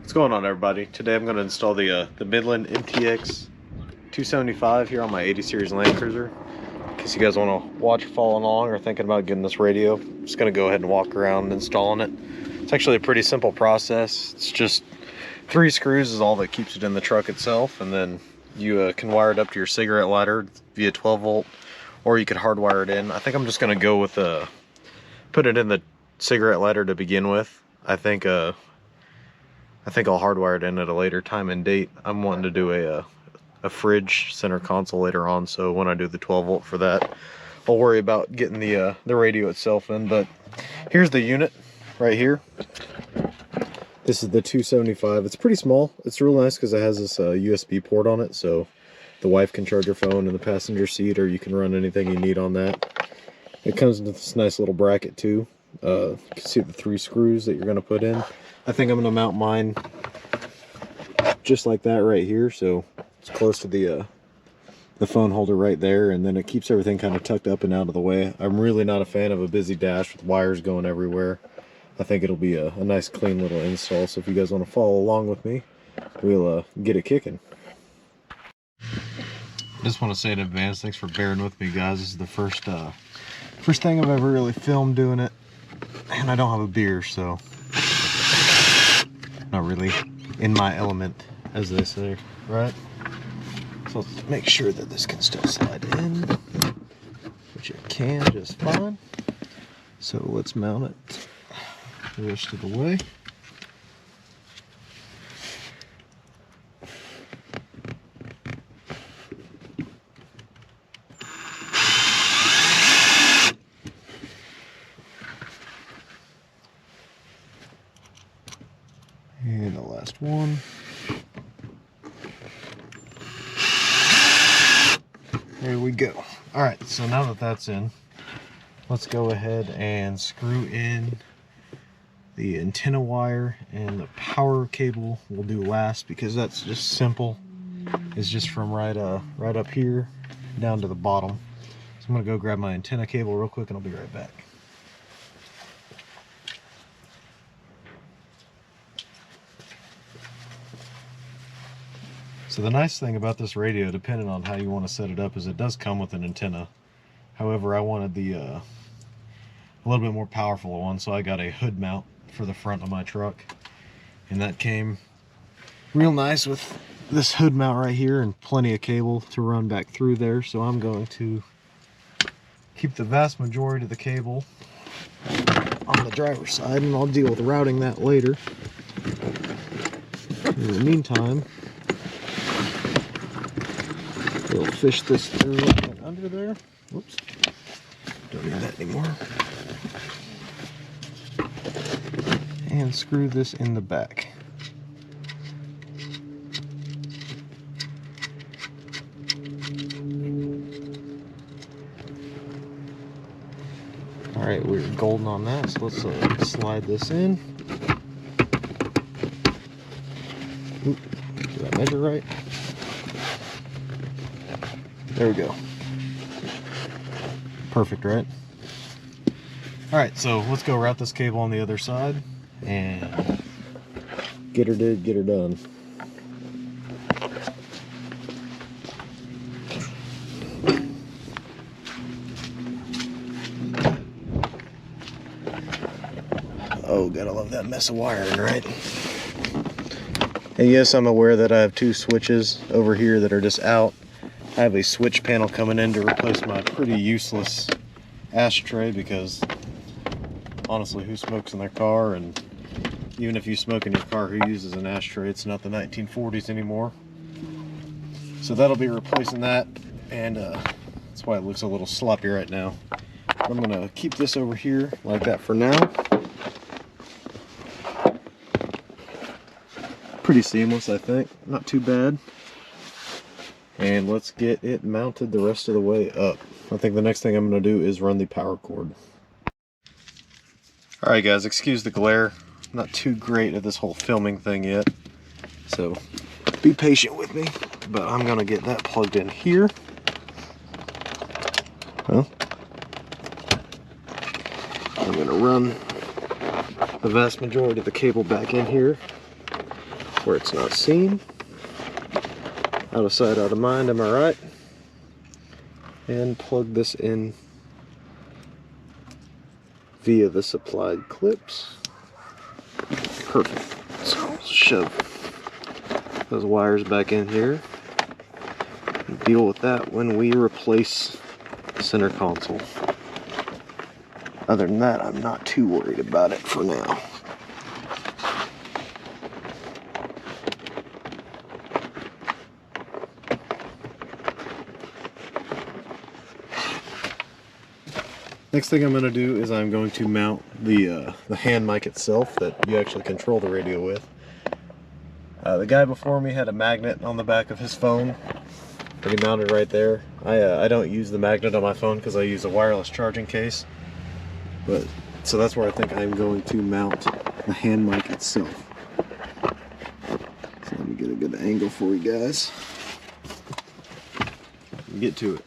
What's going on, everybody? Today I'm going to install the Midland MTX 275 here on my 80 series Landcruiser. In case you guys want to watch following along or thinking about getting this radio, I'm just going to go ahead and walk around installing it. It's actually a pretty simple process. It's just 3 screws is all that keeps it in the truck itself, and then you can wire it up to your cigarette lighter via 12 volt, or you could hardwire it in. I think I'm just going to go with put it in the cigarette lighter to begin with. I think I'll hardwire it in at a later time and date. I'm wanting to do a fridge center console later on, so when I do the 12 volt for that, I'll worry about getting the radio itself in. But here's the unit right here. This is the 275. It's pretty small. It's real nice because it has this USB port on it, so the wife can charge her phone in the passenger seat, or you can run anything you need on that. It comes with this nice little bracket too. You can see the 3 screws that you're going to put in. I think I'm going to mount mine just like that right here, so it's close to the phone holder right there, and then it keeps everything kind of tucked up and out of the way. I'm really not a fan of a busy dash with wires going everywhere. I think it'll be a nice clean little install, so if you guys want to follow along with me, we'll get it kicking. I just want to say in advance, thanks for bearing with me, guys. This is the first thing I've ever really filmed doing it, and I don't have a beer, so not really in my element, as they say, right? So let's make sure that this can still slide in, which it can just fine. So let's mount it the rest of the way. And the last one. There we go. Alright, so now that that's in, let's go ahead and screw in the antenna wire, and the power cable we'll do last because that's just simple. It's just from right up here down to the bottom. So I'm going to go grab my antenna cable real quick and I'll be right back. So the nice thing about this radio, depending on how you want to set it up, is it does come with an antenna. However, I wanted the a little bit more powerful one, so I got a hood mount for the front of my truck, and that came real nice with this hood mount right here and plenty of cable to run back through there. So I'm going to keep the vast majority of the cable on the driver's side, and I'll deal with routing that later. In the meantime, we'll fish this through and under there. Whoops, don't need that anymore. And screw this in the back. Alright, we're golden on that, so let's slide this in. Oop, did I measure right? There we go. Perfect, right? Alright, so let's go route this cable on the other side and get her did, get her done. Oh, gotta love that mess of wiring, right? And yes, I'm aware that I have 2 switches over here that are just out. I have a switch panel coming in to replace my pretty useless ashtray, because honestly, who smokes in their car? And even if you smoke in your car, who uses an ashtray? It's not the 1940s anymore. So that'll be replacing that, and that's why it looks a little sloppy right now. I'm gonna keep this over here like that for now. Pretty seamless, I think. Not too bad. And let's get it mounted the rest of the way up. I think the next thing I'm going to do is run the power cord. Alright guys, excuse the glare. I'm not too great at this whole filming thing yet, so be patient with me. But I'm going to get that plugged in here. I'm going to run the vast majority of the cable back in here. where it's not seen. Out of sight, out of mind, am I right? And plug this in via the supplied clips. Perfect. So I'll shove those wires back in here and deal with that when we replace the center console. Other than that, I'm not too worried about it for now. Next thing I'm going to do is I'm going to mount the hand mic itself that you actually control the radio with. The guy before me had a magnet on the back of his phone that he mounted right there. I don't use the magnet on my phone because I use a wireless charging case. But so that's where I think I'm going to mount the hand mic itself. So let me get a good angle for you guys. Get to it.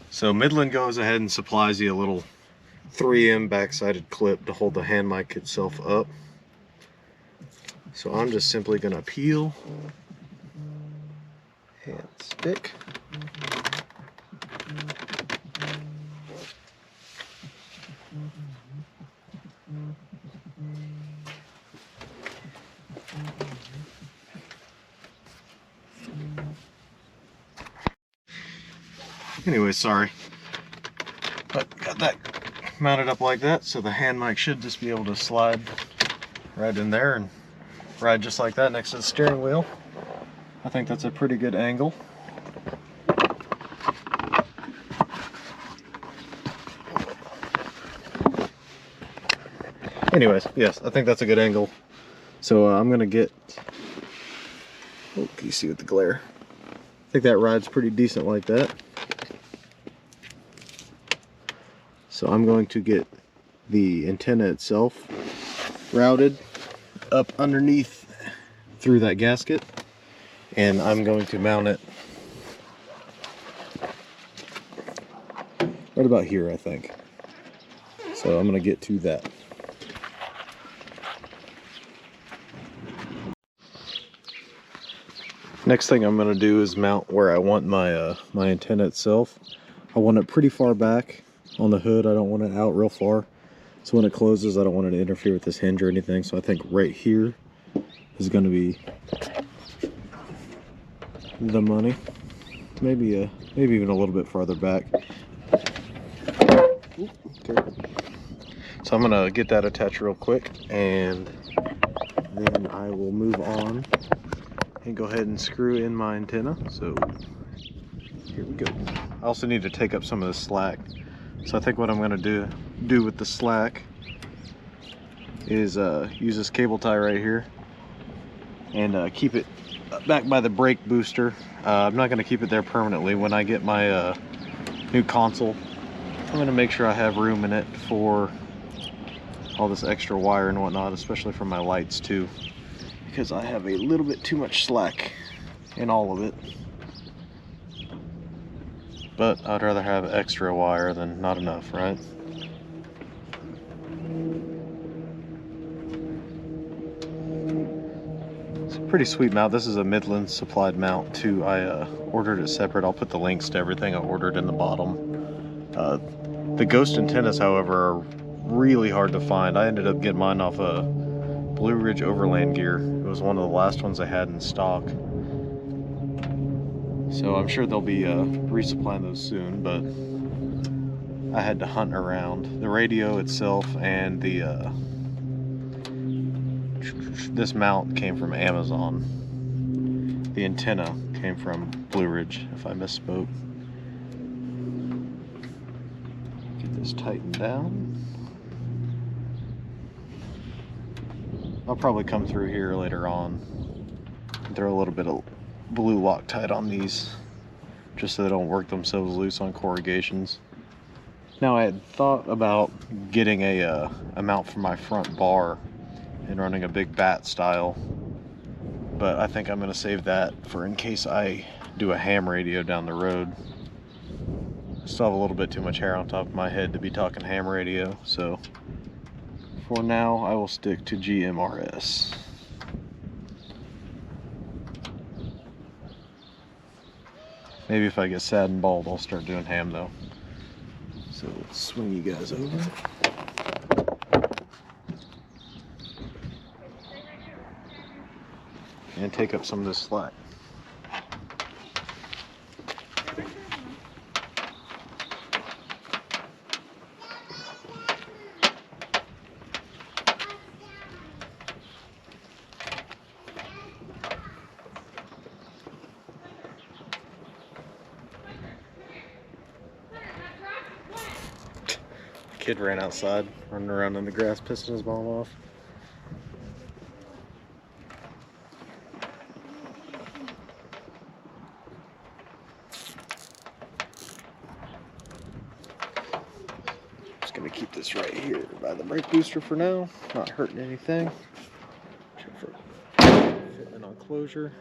So Midland goes ahead and supplies you a little 3M back-sided clip to hold the hand mic itself up. So I'm just simply going to peel and stick. Anyway, sorry, but got that mounted up like that, so the hand mic should just be able to slide right in there and ride just like that next to the steering wheel. I think that's a pretty good angle. Anyways, yes, I think that's a good angle. So I'm gonna get, oh, can you see with the glare? I think that rides pretty decent like that. So I'm going to get the antenna itself routed up underneath through that gasket, and I'm going to mount it right about here, I think. So I'm going to get to that. Next thing I'm going to do is mount where I want my my antenna itself. I want it pretty far back on the hood. I don't want it out real far, so when it closes I don't want it to interfere with this hinge or anything. So I think right here is going to be the money. Maybe even a little bit farther back. Ooh, so I'm gonna get that attached real quick, and then I will move on and go ahead and screw in my antenna. So here we go. I also need to take up some of the slack. So I think what I'm going to do with the slack is use this cable tie right here and keep it back by the brake booster. I'm not going to keep it there permanently. When I get my new console, I'm going to make sure I have room in it for all this extra wire and whatnot, especially for my lights too, because I have a little bit too much slack in all of it. But I'd rather have extra wire than not enough, right? It's a pretty sweet mount. This is a Midland supplied mount too. I ordered it separate. I'll put the links to everything I ordered in the bottom. The ghost antennas, however, are really hard to find. I ended up getting mine off a Blue Ridge Overland Gear. It was one of the last ones I had in stock. So I'm sure they'll be resupplying those soon, but I had to hunt around. The radio itself and the this mount came from Amazon. The antenna came from Blue Ridge, if I misspoke. Get this tightened down. I'll probably come through here later on and throw a little bit of blue Loctite on these just so they don't work themselves loose on corrugations. Now I had thought about getting a mount for my front bar and running a big bat style, but I think I'm going to save that for in case I do a ham radio down the road. still have a little bit too much hair on top of my head to be talking ham radio, so for now I will stick to GMRS. Maybe if I get sad and bald, I'll start doing ham though. So let's swing you guys over. And take up some of this slack. Kid ran outside, running around in the grass, pissing his mom off. Just gonna keep this right here by the brake booster for now, not hurting anything. Check for fitment on closure,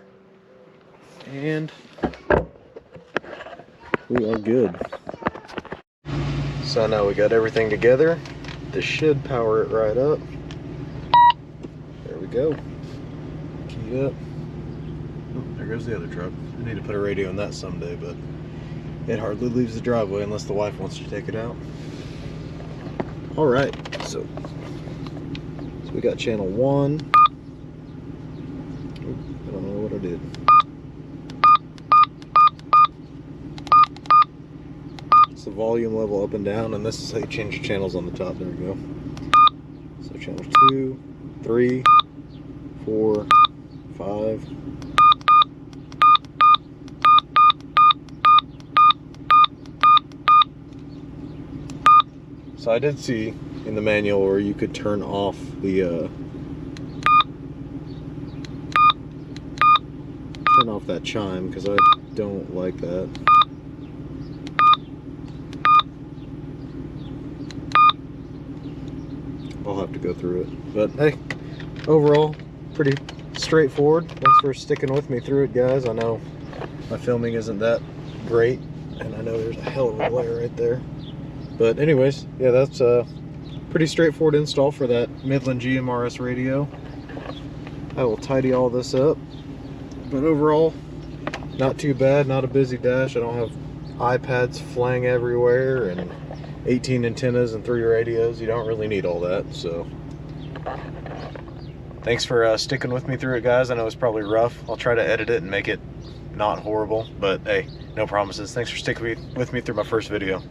and we are good. So now we got everything together. This should power it right up. There we go. Key up. Oh, there goes the other truck. I need to put a radio in that someday, but it hardly leaves the driveway unless the wife wants to take it out. Alright, so we got channel 1. I don't know what I did. The volume level up and down, and this is how you change your channels on the top. There we go. So channel 2, 3, 4, 5. So I did see in the manual where you could turn off the that chime, because I don't like that. I'll have to go through it, but hey, overall pretty straightforward. Thanks for sticking with me through it, guys. I know my filming isn't that great, and I know there's a hell of a glare right there, but anyways, yeah, that's a pretty straightforward install for that Midland GMRS radio. I will tidy all this up, but overall not too bad. Not a busy dash. I don't have iPads flying everywhere and 18 antennas and 3 radios. You don't really need all that. So thanks for sticking with me through it, guys. I know it's probably rough. I'll try to edit it and make it not horrible, but hey, no promises. Thanks for sticking with me through my first video.